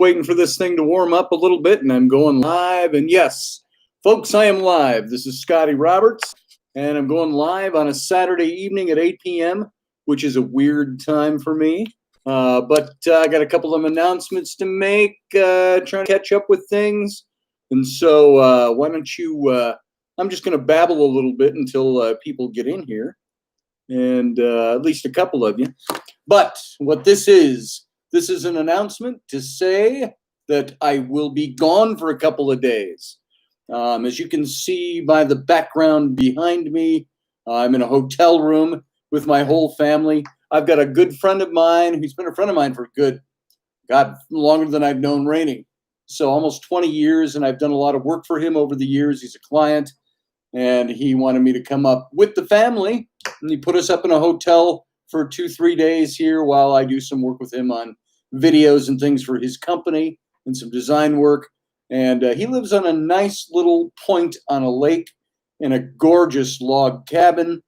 Waiting for this thing to warm up a little bit, and I'm going live. And yes, folks, I am live. This is Scotty Roberts, and I'm going live on a Saturday evening at 8 p.m., which is a weird time for me. But I got a couple of announcements to make, trying to catch up with things. And so why don't you, I'm just going to babble a little bit until people get in here, and at least a couple of you. But what this is an announcement to say that I will be gone for a couple of days. As you can see by the background behind me, I'm in a hotel room with my whole family. I've got a good friend of mine who's been a friend of mine for longer than I've known Rainey. So almost 20 years, and I've done a lot of work for him over the years. He's a client, and he wanted me to come up with the family, and he put us up in a hotel for 2-3 days here while I do some work with him on videos and things for his company and some design work. And he lives on a nice little point on a lake in a gorgeous log cabin,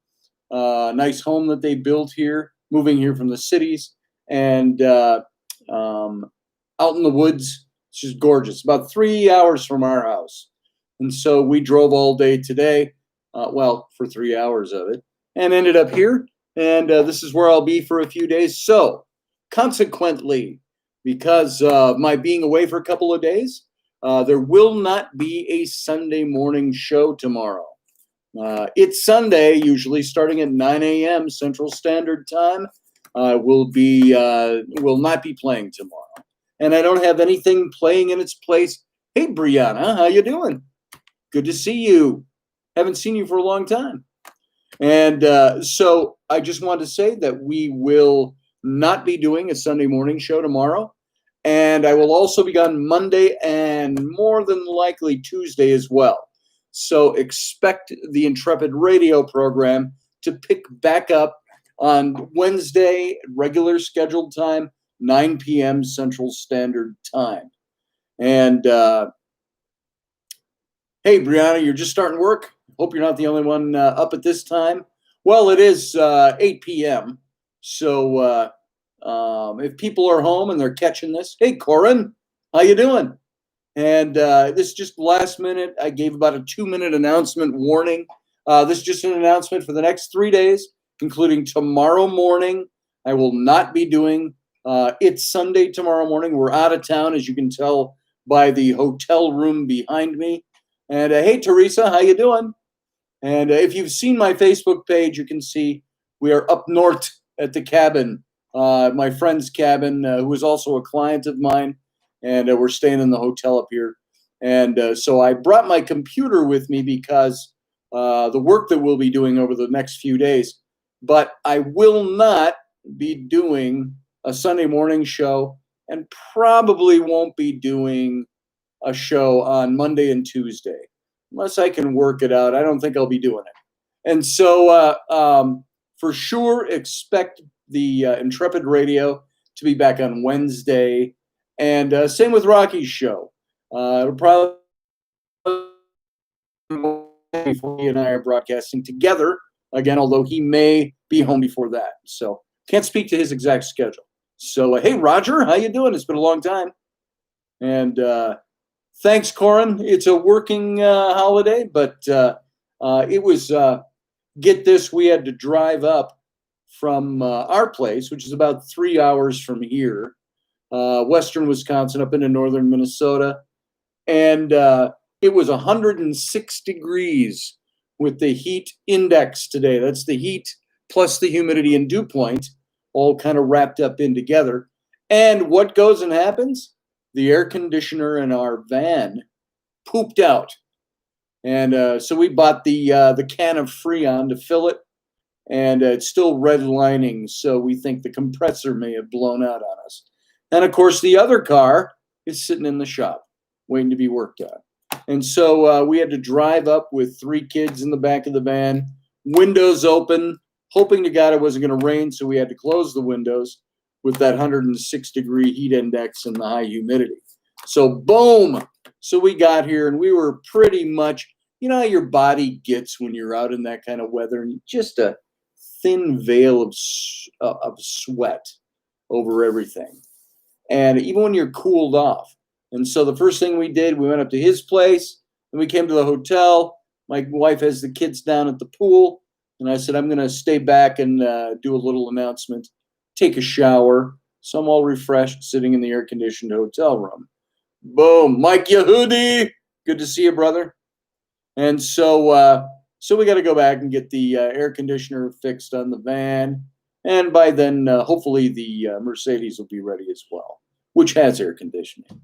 nice home that they built here, moving here from the cities, and out in the woods. It's just gorgeous, about 3 hours from our house. And so we drove all day today, for 3 hours of it, and ended up here. And this is where I'll be for a few days. So consequently, because of my being away for a couple of days, there will not be a Sunday morning show tomorrow. It's Sunday, usually starting at 9 a.m. Central Standard Time. Will not be playing tomorrow. And I don't have anything playing in its place. Hey, Brianna, how you doing? Good to see you. Haven't seen you for a long time. And so I just wanted to say that we will not be doing a Sunday morning show tomorrow. And I will also be gone Monday and more than likely Tuesday as well. So expect the Intrepid radio program to pick back up on Wednesday, regular scheduled time, 9 p.m. Central Standard Time. And hey, Brianna, you're just starting work? Hope you're not the only one up at this time. Well, it is 8 p.m. So if people are home and they're catching this, hey, Corin, how you doing? And this is just last minute. I gave about a 2-minute announcement warning. This is just an announcement for the next 3 days, including tomorrow morning. I will not be doing. It's Sunday tomorrow morning. We're out of town, as you can tell by the hotel room behind me. And hey, Teresa, how you doing? And if you've seen my Facebook page, you can see we are up north at the cabin, my friend's cabin, who is also a client of mine. And we're staying in the hotel up here. And so I brought my computer with me because the work that we'll be doing over the next few days. But I will not be doing a Sunday morning show, and probably won't be doing a show on Monday and Tuesday. Unless I can work it out, I don't think I'll be doing it. And so for sure, expect the Intrepid Radio to be back on Wednesday. And same with Rocky's show. It'll probably before he and I are broadcasting together again, although he may be home before that. So can't speak to his exact schedule. So hey, Roger, how you doing? It's been a long time. And thanks, Corin. It's a working holiday, but it was, get this, we had to drive up from our place, which is about 3 hours from here, western Wisconsin, up into northern Minnesota. And it was 106 degrees with the heat index today. That's the heat plus the humidity and dew point, all kind of wrapped up in together. And what goes and happens? The air conditioner in our van pooped out. And so we bought the can of Freon to fill it, and it's still redlining, so we think the compressor may have blown out on us. And of course, the other car is sitting in the shop, waiting to be worked on. And so we had to drive up with 3 kids in the back of the van, windows open, hoping to God it wasn't going to rain, so we had to close the windows with that 106-degree heat index and the high humidity. So boom! So we got here, and we were pretty much, you know how your body gets when you're out in that kind of weather, and just a thin veil of sweat over everything. and even when you're cooled off. And so the first thing we did, we went up to his place, and we came to the hotel. My wife has the kids down at the pool, and I said, I'm going to stay back and do a little announcement, take a shower. So I'm all refreshed, sitting in the air-conditioned hotel room. Boom, Mike Yehudi, good to see you, brother. And so we got to go back and get the air conditioner fixed on the van, and by then, hopefully, the Mercedes will be ready as well, which has air conditioning.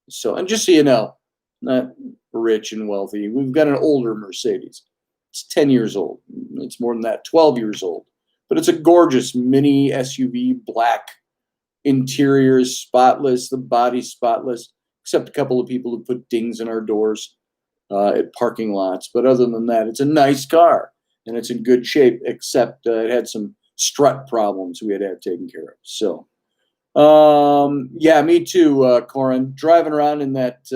So, and just so you know, not rich and wealthy, we've got an older Mercedes. It's 10 years old. It's more than that, 12 years old. But it's a gorgeous mini SUV, black interior, spotless, the body spotless, except a couple of people who put dings in our doors at parking lots. But other than that, it's a nice car, and it's in good shape, except it had some strut problems we had to have taken care of. So, yeah, me too, Corin. Driving around in that,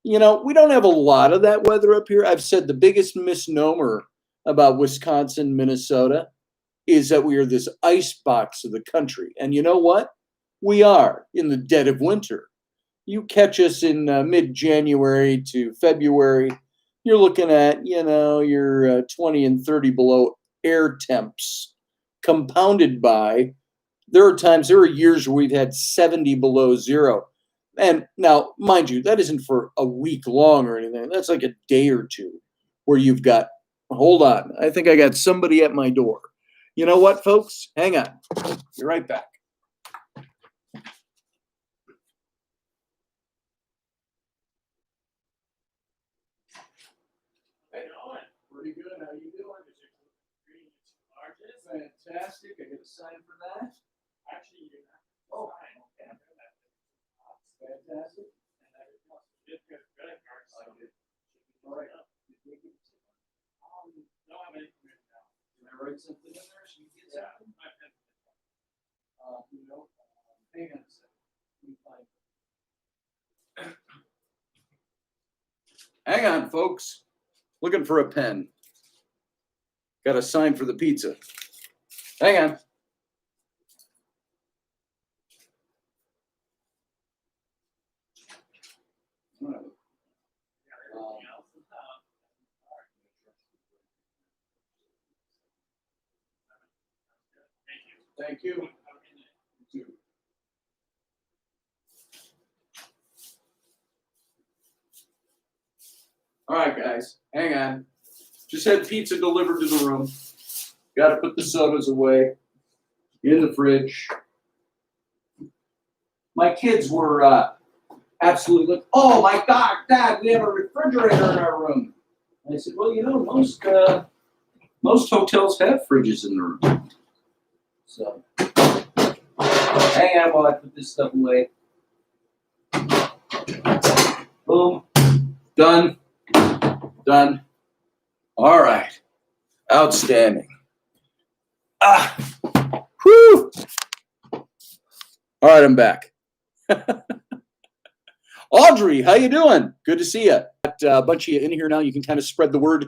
we don't have a lot of that weather up here. I've said the biggest misnomer about Wisconsin, Minnesota is that we are this ice box of the country. And you know what? We are in the dead of winter. You catch us in mid-January to February, you're looking at, your 20 and 30 below air temps, compounded by, there are years where we've had 70 below zero. And now, mind you, that isn't for a week long or anything. That's like a day or two where you've got, hold on, I think I got somebody at my door. You know what, folks? Hang on. Be right back. Hey, Owen. Pretty good. How you doing? Fantastic. I get a sign for that. Actually, you have fantastic. All right. No, I'm in. Can I write something in there so you get something? Hang on a second. Let me find it. Hang on, folks. Looking for a pen. Got a sign for the pizza. Hang on. Thank you. All right, guys, hang on. Just had pizza delivered to the room. Got to put the sodas away in the fridge. My kids were absolutely like, oh my God, Dad, we have a refrigerator in our room. And I said, well, most hotels have fridges in the room. So, hang on while I put this stuff away. Boom. Done. Done. All right. Outstanding. Whew. All right, I'm back. Audrey, how you doing? Good to see you. Got a bunch of you in here now. You can kind of spread the word.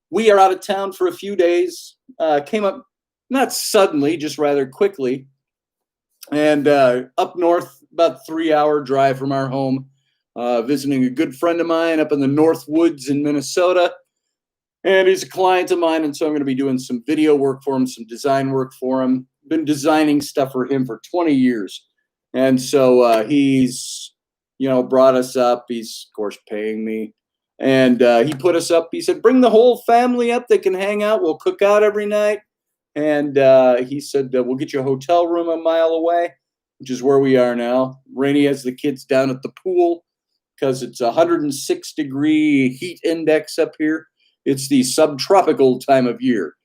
We are out of town for a few days. Came up not suddenly, just rather quickly. And up north, about 3-hour drive from our home, visiting a good friend of mine up in the North Woods in Minnesota. And he's a client of mine, and so I'm going to be doing some video work for him, some design work for him. Been designing stuff for him for 20 years. And so he's, brought us up. He's, of course, paying me. And he put us up. He said, bring the whole family up. They can hang out. We'll cook out every night. And he said, we'll get you a hotel room a mile away, which is where we are now. Rainey has the kids down at the pool because it's 106-degree heat index up here. It's the subtropical time of year.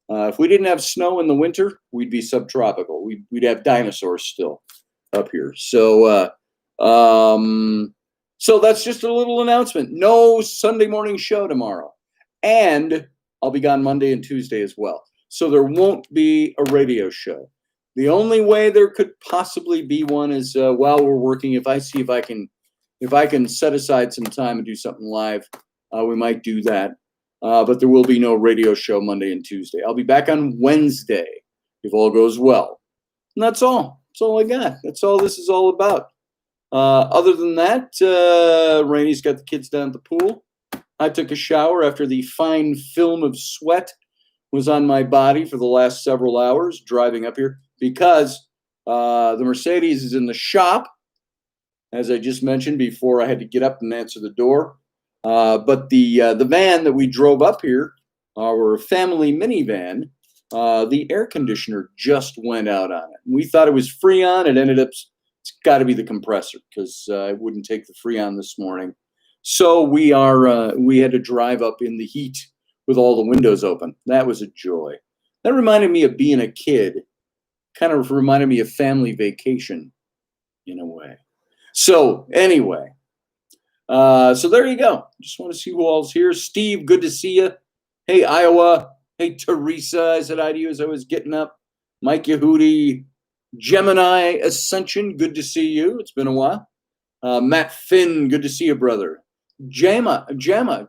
If we didn't have snow in the winter, we'd be subtropical. We'd have dinosaurs still up here. So that's just a little announcement. No Sunday morning show tomorrow. And I'll be gone Monday and Tuesday as well. So there won't be a radio show. The only way there could possibly be one is while we're working, if I can set aside some time and do something live, we might do that. But there will be no radio show Monday and Tuesday. I'll be back on Wednesday if all goes well. And that's all. That's all I got. That's all this is all about. Other than that, Rainy's got the kids down at the pool. I took a shower after the fine film of sweat was on my body for the last several hours driving up here because the Mercedes is in the shop, as I just mentioned before. I had to get up and answer the door. But the van that we drove up here, our family minivan, the air conditioner just went out on it. We thought it was Freon. It ended up, it's got to be the compressor because I wouldn't take the Freon this morning. So we had to drive up in the heat with all the windows open. That was a joy. That reminded me of being a kid. Kind of reminded me of family vacation in a way. So anyway, so there you go. Just want to see who all's here. Steve, good to see you. Hey, Iowa. Hey, Teresa. I said hi to you as I was getting up. Mike Yehudi. Gemini Ascension, good to see you. It's been a while. Matt Finn, good to see you, brother. Jama,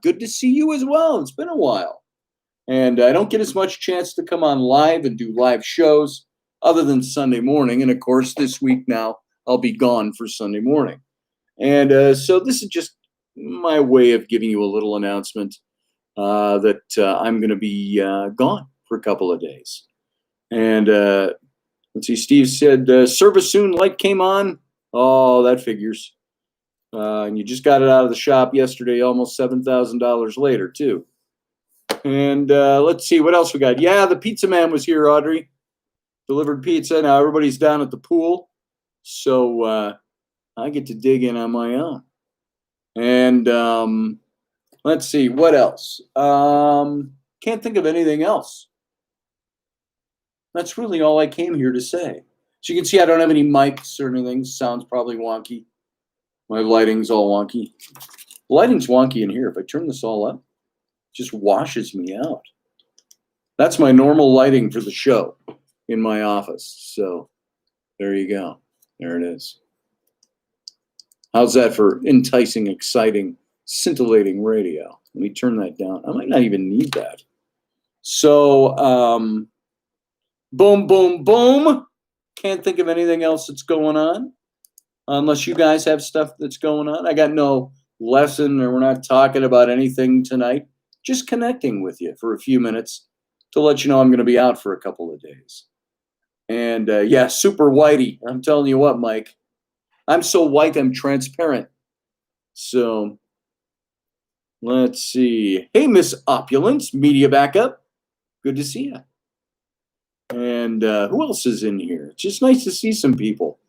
good to see you as well. It's been a while. And I don't get as much chance to come on live and do live shows other than Sunday morning. And of course, this week now, I'll be gone for Sunday morning. And so this is just my way of giving you a little announcement that I'm going to be gone for a couple of days. And let's see, Steve said, service soon, light came on. Oh, that figures. And you just got it out of the shop yesterday, almost $7,000 later, too. And let's see, what else we got? Yeah, the pizza man was here, Audrey. Delivered pizza. Now everybody's down at the pool. So I get to dig in on my own. And let's see, what else? Can't think of anything else. That's really all I came here to say. So you can see I don't have any mics or anything. Sounds probably wonky. My lighting's all wonky. The lighting's wonky in here. If I turn this all up, it just washes me out. That's my normal lighting for the show in my office. So there you go. There it is. How's that for enticing, exciting, scintillating radio? Let me turn that down. I might not even need that. So, boom, boom, boom. Can't think of anything else that's going on. Unless you guys have stuff that's going on. I got no lesson or we're not talking about anything tonight. Just connecting with you for a few minutes to let you know I'm going to be out for a couple of days. And yeah, super whitey. I'm telling you what, Mike. I'm so white, I'm transparent. So let's see. Hey, Miss Opulence, media backup. Good to see you. And who else is in here? It's just nice to see some people.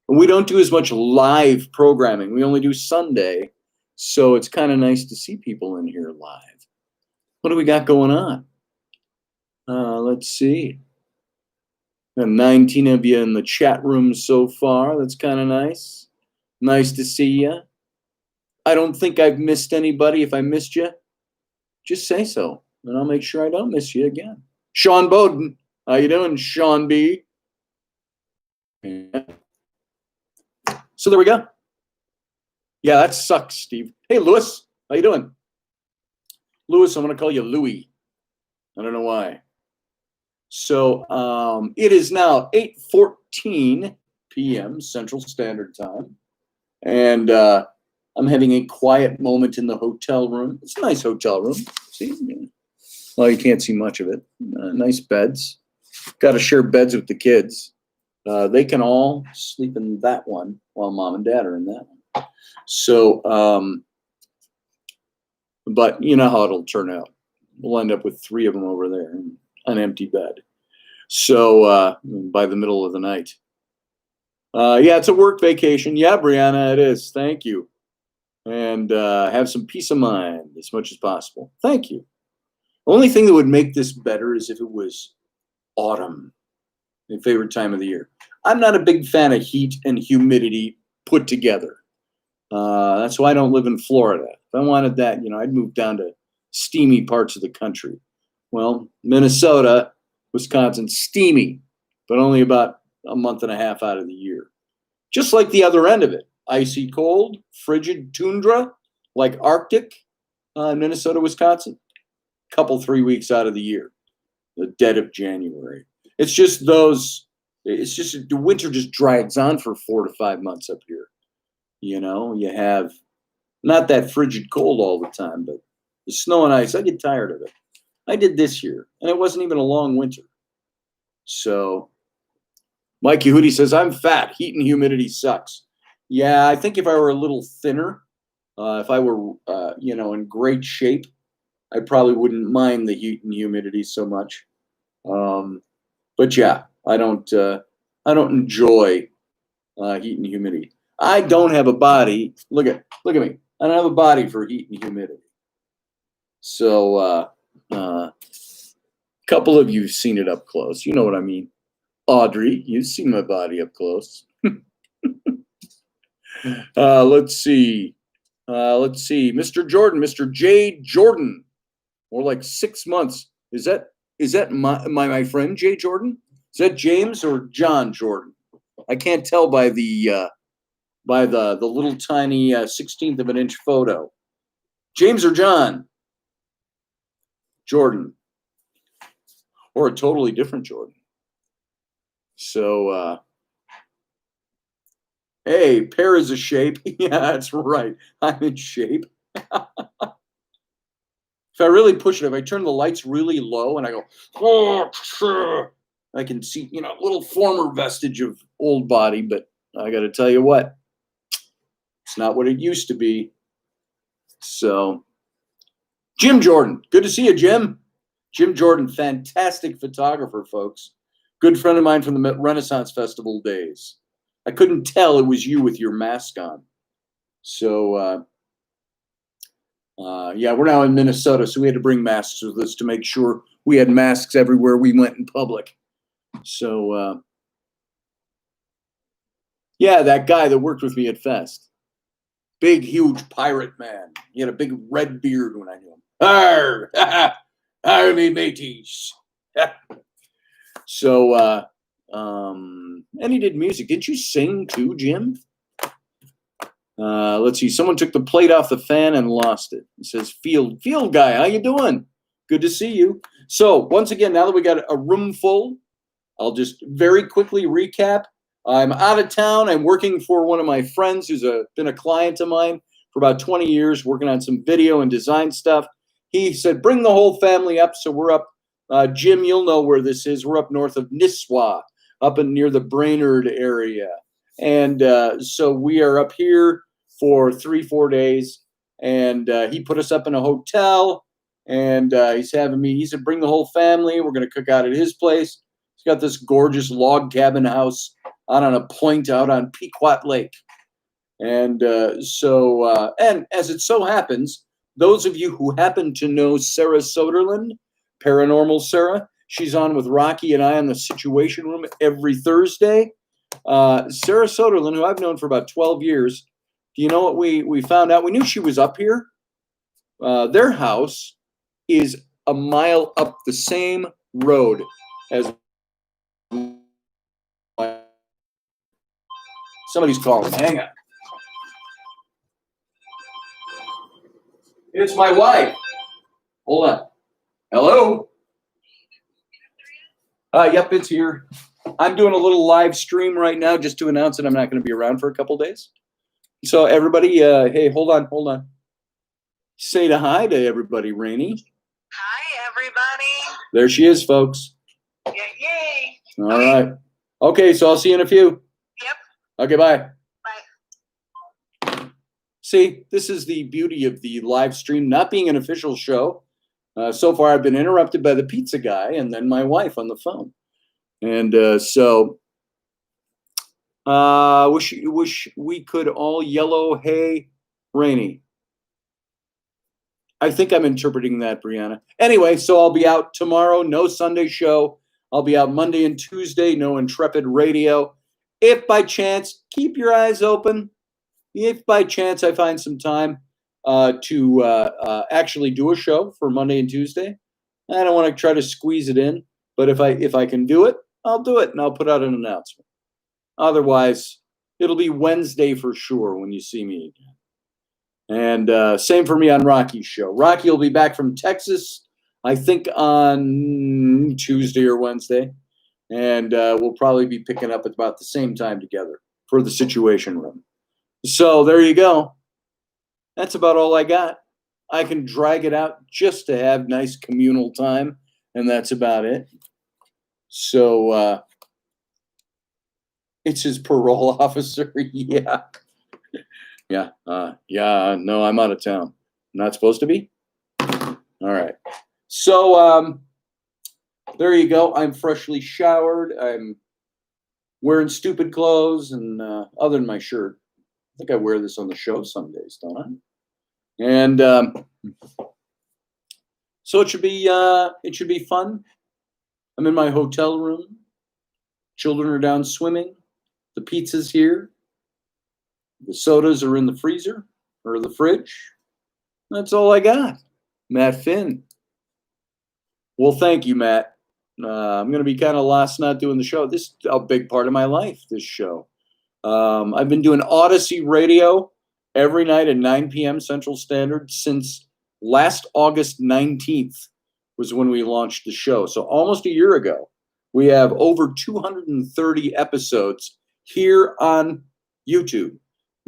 We don't do as much live programming. We only do Sunday. So it's kind of nice to see people in here live. What do we got going on? Let's see. Got 19 of you in the chat room so far. That's kind of nice. Nice to see you. I don't think I've missed anybody. If I missed you, just say so. And I'll make sure I don't miss you again. Sean Bowden. How you doing, Sean B? Yeah. So there we go. Yeah, that sucks, Steve. Hey, Lewis. How you doing? Lewis, I'm going to call you Louie. I don't know why. So it is now 8:14 p.m. Central Standard Time. And I'm having a quiet moment in the hotel room. It's a nice hotel room. See? Well, you can't see much of it. Nice beds. Got to share beds with the kids. They can all sleep in that one while mom and dad are in that one. So, but you know how it'll turn out. We'll end up with 3 of them over there in an empty bed. So by the middle of the night. Yeah, it's a work vacation. Yeah, Brianna, it is. Thank you. And have some peace of mind as much as possible. Thank you. The only thing that would make this better is if it was autumn, my favorite time of the year. I'm not a big fan of heat and humidity put together. That's why I don't live in Florida. If I wanted that, I'd move down to steamy parts of the country. Well, Minnesota, Wisconsin, steamy, but only about a month and a half out of the year. Just like the other end of it, icy cold, frigid tundra, like Arctic, Minnesota, Wisconsin, couple 3 weeks out of the year, the dead of January. It's just those It's just the winter just drags on for 4 to 5 months up here. You have not that frigid cold all the time, but the snow and ice, I get tired of it. I did this year, and it wasn't even a long winter. So Mike Yehudi says, I'm fat. Heat and humidity sucks. Yeah, I think if I were a little thinner, if I were, in great shape, I probably wouldn't mind the heat and humidity so much. But yeah, I don't enjoy heat and humidity. I don't have a body. Look at me. I don't have a body for heat and humidity. So a couple of you've seen it up close. You know what I mean. Audrey, you've seen my body up close. Let's see. Mr. Jordan, Mr. J. Jordan, more like 6 months. Is that my friend J. Jordan? Is that James or John Jordan? I can't tell by the little tiny 16th of an inch photo. James or John? Jordan, or a totally different Jordan. So, hey, pear is a shape. Yeah, that's right. I'm in shape. If I really push it, if I turn the lights really low and I go, oh, I can see, a little former vestige of old body, but I got to tell you what, it's not what it used to be. So, Jim Jordan, good to see you, Jim. Jim Jordan, fantastic photographer, folks. Good friend of mine from the Renaissance Festival days. I couldn't tell it was you with your mask on. So, yeah, we're now in Minnesota, so we had to bring masks with us to make sure we had masks everywhere we went in public. So, yeah, that guy that worked with me at Fest. Big, huge pirate man. He had a big red beard when I knew him. Arr! Arr, me mateys. So, and he did music. Didn't you sing too, Jim? Let's see. Someone took the plate off the fan and lost it. It says, Field guy, how you doing? Good to see you. So once again, now that we got a room full, I'll just very quickly recap. I'm out of town. I'm working for one of my friends who's been a client of mine for about 20 years, working on some video and design stuff. He said, bring the whole family up. So we're up. Jim, you'll know where this is. We're up north of Nisswa, up in near the Brainerd area. And so we are up here for 3-4 days. And he put us up in a hotel. And he's having me. He said, bring the whole family. We're going to cook out at his place. He's got this gorgeous log cabin house out on a point out on Pequot Lake. And and as it so happens, those of you who happen to know Sarah Soderlund, Paranormal Sarah, she's on with Rocky and I on the Situation Room every Thursday. Sarah Soderlund, who I've known for about 12 years, do you know what we found out? We knew she was up here. Their house is a mile up the same road as somebody's calling. Hang on. It's my wife. Hold on. Hello? Yep, it's here. I'm doing a little live stream right now just to announce that I'm not going to be around for a couple days. So everybody, hey, hold on. Say hi to everybody, Rainey. Hi, everybody. There she is, folks. Yay. All right. Okay, so I'll see you in a few. Yep. Okay, bye. Bye. See, this is the beauty of the live stream not being an official show. So far, I've been interrupted by the pizza guy and then my wife on the phone. And so wish we could all yellow hay Rainy. I think I'm interpreting that, Brianna. Anyway, so I'll be out tomorrow, no Sunday show. I'll be out Monday and Tuesday, no Intrepid Radio. If by chance, keep your eyes open. If by chance I find some time to actually do a show for Monday and Tuesday, I don't want to try to squeeze it in, but if I can do it, I'll do it and I'll put out an announcement. Otherwise, it'll be Wednesday for sure when you see me again. And same for me on Rocky's show. Rocky will be back from Texas, I think on Tuesday or Wednesday. and we'll probably be picking up at about the same time together for the Situation Room. So there you go. That's about all I got. I can drag it out just to have nice communal time, and that's about it. So it's his parole officer. Yeah. Yeah. No, I'm out of town. Not supposed to be? All right. So there you go. I'm freshly showered. I'm wearing stupid clothes, and other than my shirt. I think I wear this on the show some days, don't I? And so it should be fun. I'm in my hotel room. Children are down swimming. The pizza's here. The sodas are in the freezer or the fridge. That's all I got. Matt Finn. Well, thank you, Matt. I'm going to be kind of lost not doing the show. This is a big part of my life, this show. I've been doing Odyssey Radio every night at 9 p.m. Central Standard since last August 19th was when we launched the show. So almost a year ago. We have over 230 episodes here on YouTube.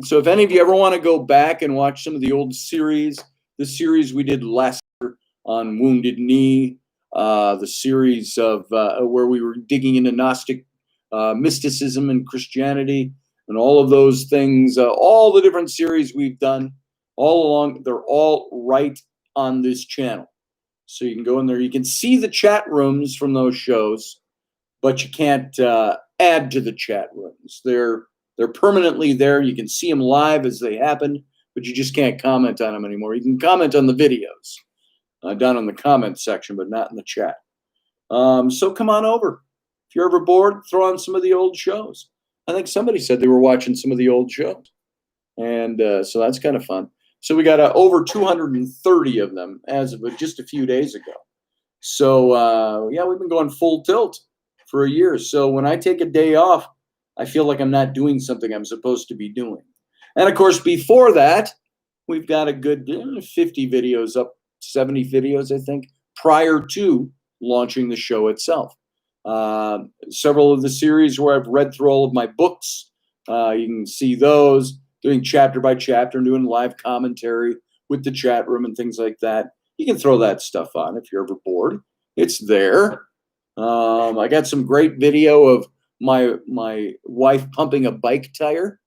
So if any of you ever want to go back and watch some of the old series, the series we did last year on Wounded Knee, the series of where we were digging into Gnostic mysticism and Christianity and all of those things, all the different series we've done all along, they're all right on this channel. So you can go in there. You can see the chat rooms from those shows, but you can't add to the chat rooms. They're permanently there. You can see them live as they happen, but you just can't comment on them anymore. You can comment on the videos down in the comment section, but not in the chat. So come on over. If you're ever bored, throw on some of the old shows. I think somebody said they were watching some of the old shows. And so that's kind of fun. So we got over 230 of them as of just a few days ago. So, yeah, we've been going full tilt for a year. So when I take a day off, I feel like I'm not doing something I'm supposed to be doing. And of course, before that, we've got a good 50 videos up, 70 videos, I think, prior to launching the show itself. Several of the series where I've read through all of my books, you can see those, doing chapter by chapter, doing live commentary with the chat room and things like that. You can throw that stuff on if you're ever bored. It's there. I got some great video of my wife pumping a bike tire.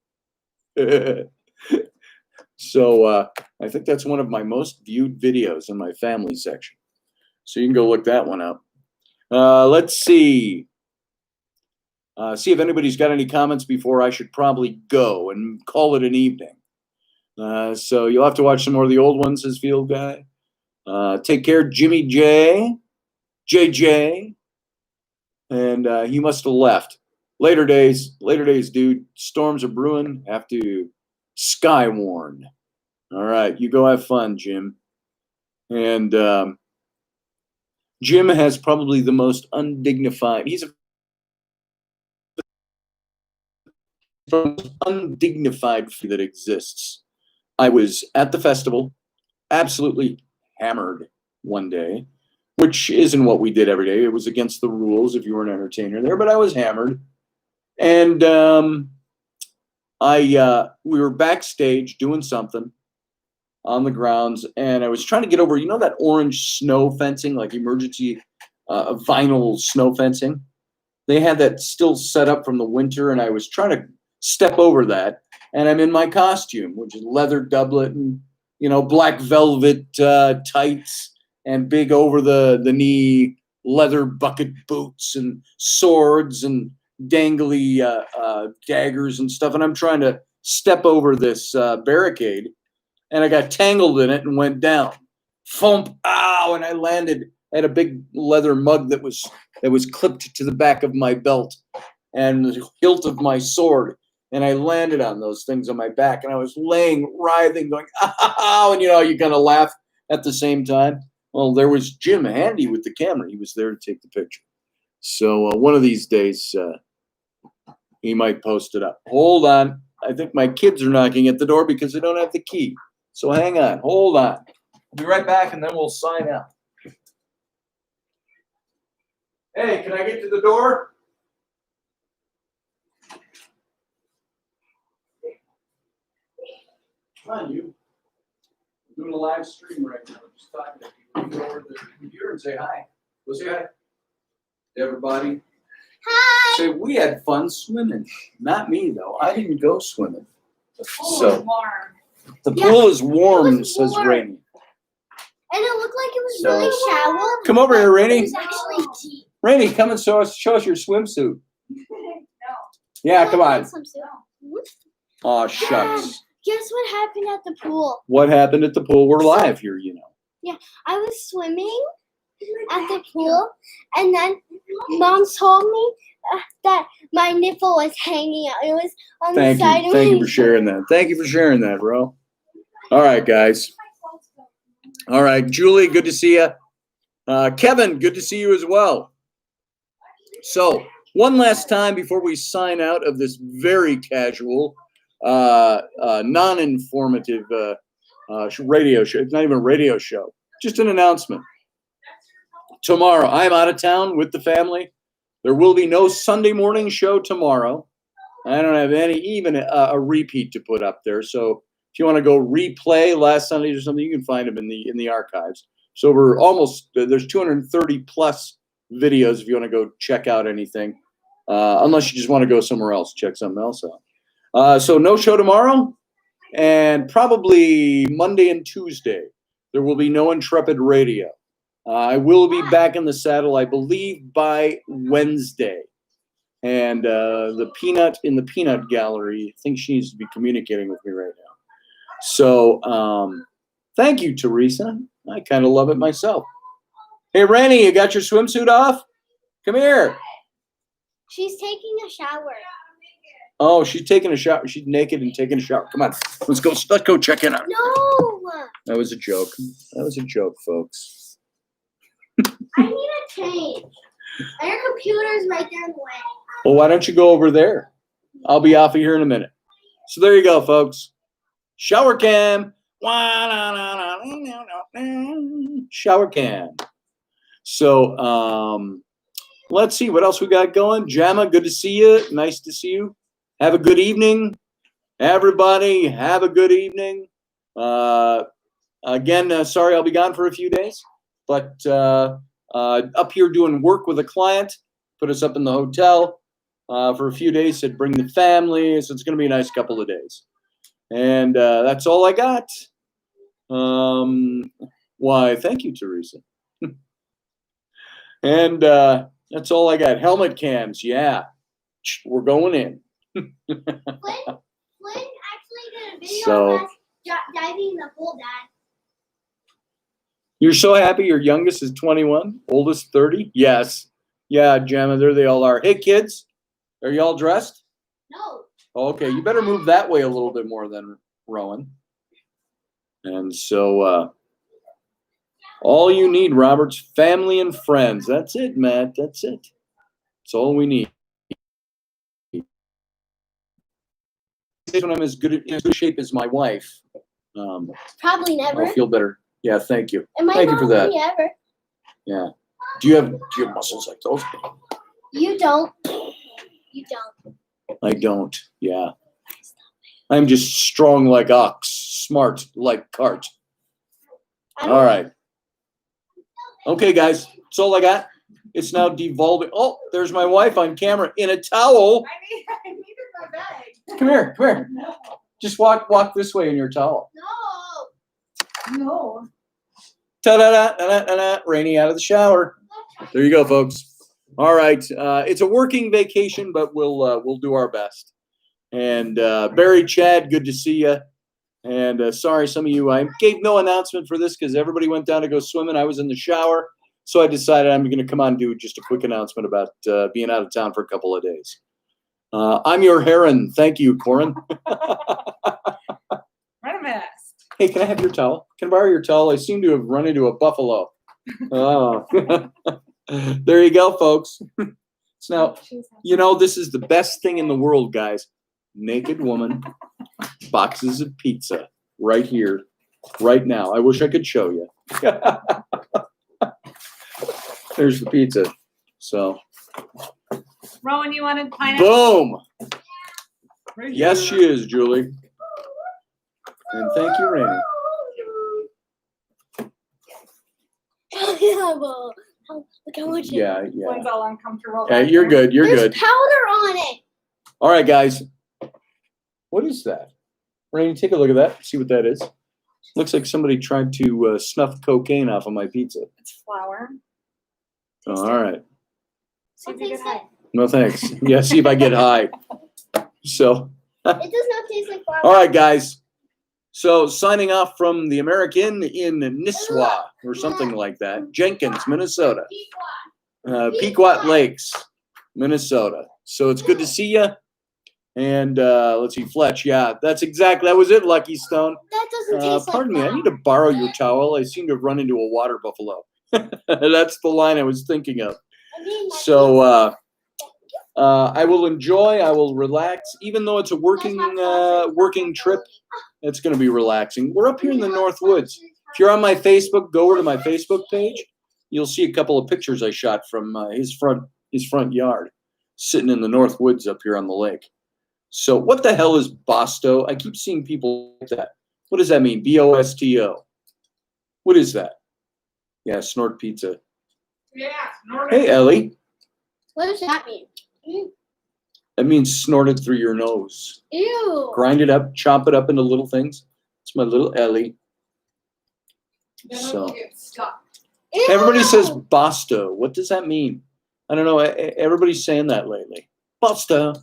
So I think that's one of my most viewed videos in my family section. So you can go look that one up. Let's see. See if anybody's got any comments before I should probably go and call it an evening. So you'll have to watch some more of the old ones, says Field Guy. Take care, Jimmy J. JJ. And he must have left. Later days, dude. Storms are brewing. Have to sky warn. All right, you go have fun, Jim. And Jim has probably the most undignified. He's the most undignified that exists. I was at the festival, absolutely hammered one day, which isn't what we did every day. It was against the rules if you were an entertainer there, but I was hammered. And we were backstage doing something on the grounds, and I was trying to get over, you know, that orange snow fencing, like emergency vinyl snow fencing. They had that still set up from the winter, and I was trying to step over that. And I'm in my costume, which is leather doublet and, you know, black velvet tights and big over the knee leather bucket boots and swords and dangly daggers and stuff. And I'm trying to step over this barricade, and I got tangled in it and went down. Thump! Ow! And I landed at a big leather mug that was clipped to the back of my belt and the hilt of my sword. And I landed on those things on my back, and I was laying, writhing, going, ow! And, you know, you kind of laugh at the same time. Well, there was Jim handy with the camera. He was there to take the picture. So one of these days, he might post it up. Hold on. I think my kids are knocking at the door because they don't have the key. So hang on. Hold on. I'll be right back, and then we'll sign out. Hey, can I get to the door? Come on, you. I'm doing a live stream right now. I'm just talking to people. You go over to the computer and say hi. Go say hi. Everybody. Hi. Say, we had fun swimming. Not me, though. I didn't go swimming. So, the pool is warm, says warm. Rainy. And it looked like it was really shallow. Come over here, It Rainy. was actually deep. Rainy, come and show us your swimsuit. No. Yeah, come on. Swimsuit. Oh, shucks. Guess what happened at the pool? What happened at the pool? We're live here, you know. I was swimming at the pool, and then Mom told me that my nipple was hanging out. It was on the side of my Thank you for sharing that. Thank you for sharing that, bro. All right, guys. All right, Julie, good to see you. Kevin, good to see you as well. So, one last time before we sign out of this very casual, non-informative radio show. It's not even a radio show, just an announcement. Tomorrow, I'm out of town with the family. There will be no Sunday morning show tomorrow. I don't have even a repeat to put up there. So if you want to go replay last Sunday or something, you can find them in the archives. So we're almost there's 230 plus videos if you want to go check out anything. Unless you just want to go somewhere else, check something else out. So no show tomorrow, and probably Monday and Tuesday there will be no Intrepid Radio. I will be back in the saddle, I believe, by Wednesday. And the Peanut in the Peanut Gallery, I think she needs to be communicating with me right now. So thank you, Teresa. I kind of love it myself. Hey, Ranny, you got your swimsuit off? Come here. She's taking a shower. Oh, she's taking a shower. She's naked and taking a shower. Come on, let's go check in on her. No. That was a joke. That was a joke, folks. I need a change. And your computer's right there in the way. Well, why don't you go over there? I'll be off of here in a minute. So there you go, folks. Shower cam. Shower cam. So let's see what else we got going. Jamma, good to see you. Nice to see you. Have a good evening. Everybody, have a good evening. Again, sorry I'll be gone for a few days. But up here doing work with a client, put us up in the hotel for a few days, said bring the family. So it's going to be a nice couple of days. And that's all I got. Why, thank you, Teresa. And that's all I got. Helmet cams, yeah. We're going in. Flynn actually did a video So, of us diving in the pool, Dad. You're so happy your youngest is 21, oldest 30? Yes. Yeah, Gemma, there they all are. Hey, kids, are y'all dressed? No. Okay, you better move that way a little bit more than Rowan. And so all you need, Robert's family and friends. That's it, Matt. That's it. That's all we need. When I'm in as good shape as my wife, Probably never. I'll feel better. Yeah, thank you. It might Thank you not for that. be ever. Yeah. Do you have muscles like those? You don't. You don't. I don't. Yeah. I'm just strong like ox, smart like cart. All right. Okay, guys. That's all I got. It's now devolving. Oh, there's my wife on camera in a towel. I needed my bag. Come here. Come here. Just walk this way in your towel. No. Ta-da-da-da-da-da. Rainy out of the shower. There you go, folks. All right. It's a working vacation, but we'll do our best. And Barry, Chad, good to see you. And sorry, some of you, I gave no announcement for this because everybody went down to go swimming. I was in the shower. So I decided I'm going to come on and do just a quick announcement about being out of town for a couple of days. I'm your heron. Thank you, Corin. Run a mess. Hey, can I have your towel? Can I borrow your towel? I seem to have run into a buffalo. Oh. There you go, folks. So now, you know, this is the best thing in the world, guys. Naked woman, boxes of pizza right here, right now. I wish I could show you. There's the pizza. So, Rowan, you wanted pineapple? boom. Right Yes, here. she is, Julie. And thank you, Rainy. Look how much. Yeah. One's all uncomfortable. Yeah, you're good. You're There's good. powder on it. All right, guys. What is that? Rainy, take a look at that. See what that is. Looks like somebody tried to snuff cocaine off of my pizza. It's flour. Oh, all right. See if you get high. No thanks. Yeah, see if I get high. So, It does not taste like flour. all right, guys. So, signing off from the American in Nisswa or something like that. Jenkins, Minnesota. Pequot Lakes, Minnesota. So, it's good to see you. And let's see, Fletch. Yeah, that was it, Lucky Stone. That doesn't taste like Pardon me, I flour. need to borrow your towel. I seem to have run into a water buffalo. That's the line I was thinking of. I mean, like, So I will enjoy. I will relax, even though it's a working trip. It's going to be relaxing. We're up here in the North Woods. If you're on my Facebook, go over to my Facebook page. You'll see a couple of pictures I shot from his front yard, sitting in the North Woods up here on the lake. So what the hell is Bosto? I keep seeing people like that. What does that mean? B-O-S-T-O. What is that? Yeah, snort pizza. Yeah. Snort Hey, Ellie. what does that mean? That means snort it through your nose. Ew. Grind it up, chop it up into little things. It's my little Ellie. Then So- it'll get stuck. Ew. Everybody says Bosto. What does that mean? I don't know. Everybody's saying that lately. Bosto.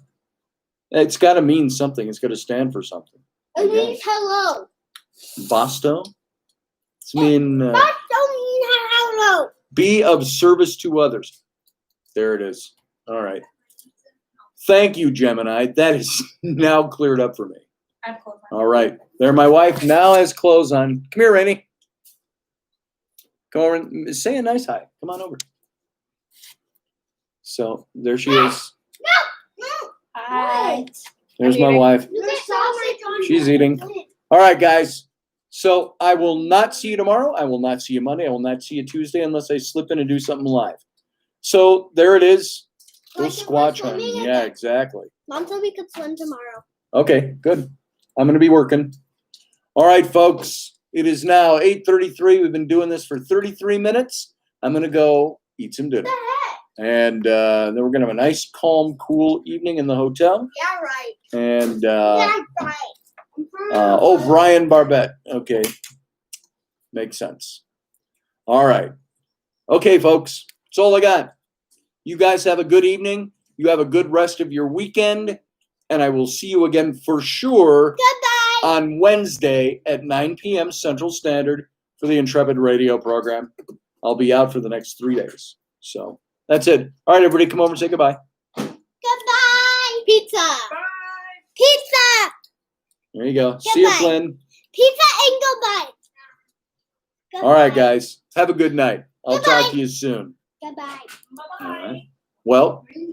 It's got to mean something. It's got to stand for something. It means hello. Bosto? It's mean That don't mean hello. be of service to others. There it is. All right. Thank you, Gemini. That is now cleared up for me. I've closed my All right. There, my wife now has clothes on. Come here, Rainey. Come over and say a nice hi. Come on over. So there she is. Hi. There's my wife. There's sausage on She's it. eating. All right, guys. So I will not see you tomorrow. I will not see you Monday. I will not see you Tuesday unless I slip in and do something live. So there it is. Go Like if we're squatch on. swimming Yeah, again. exactly. Mom said we could swim tomorrow. Okay, good. I'm going to be working. All right, folks. It is now 8:33. We've been doing this for 33 minutes. I'm going to go eat some dinner. And then we're going to have a nice, calm, cool evening in the hotel. Yeah, right. And, Yeah, right. oh, Brian Barbette. Okay. Makes sense. All right. Okay, folks. That's all I got. You guys have a good evening. You have a good rest of your weekend. And I will see you again for sure Goodbye. on Wednesday at 9 p.m. Central Standard for the Intrepid radio program. I'll be out for the next 3 days. So that's it. All right, everybody, come over and say goodbye. Goodbye. Pizza. Bye. Pizza. There you go. See you, Goodbye. Flynn. Pizza and goodbye. All right, guys. Have a good night. I'll talk Goodbye. to you soon. Goodbye. Bye-bye. All right. Well,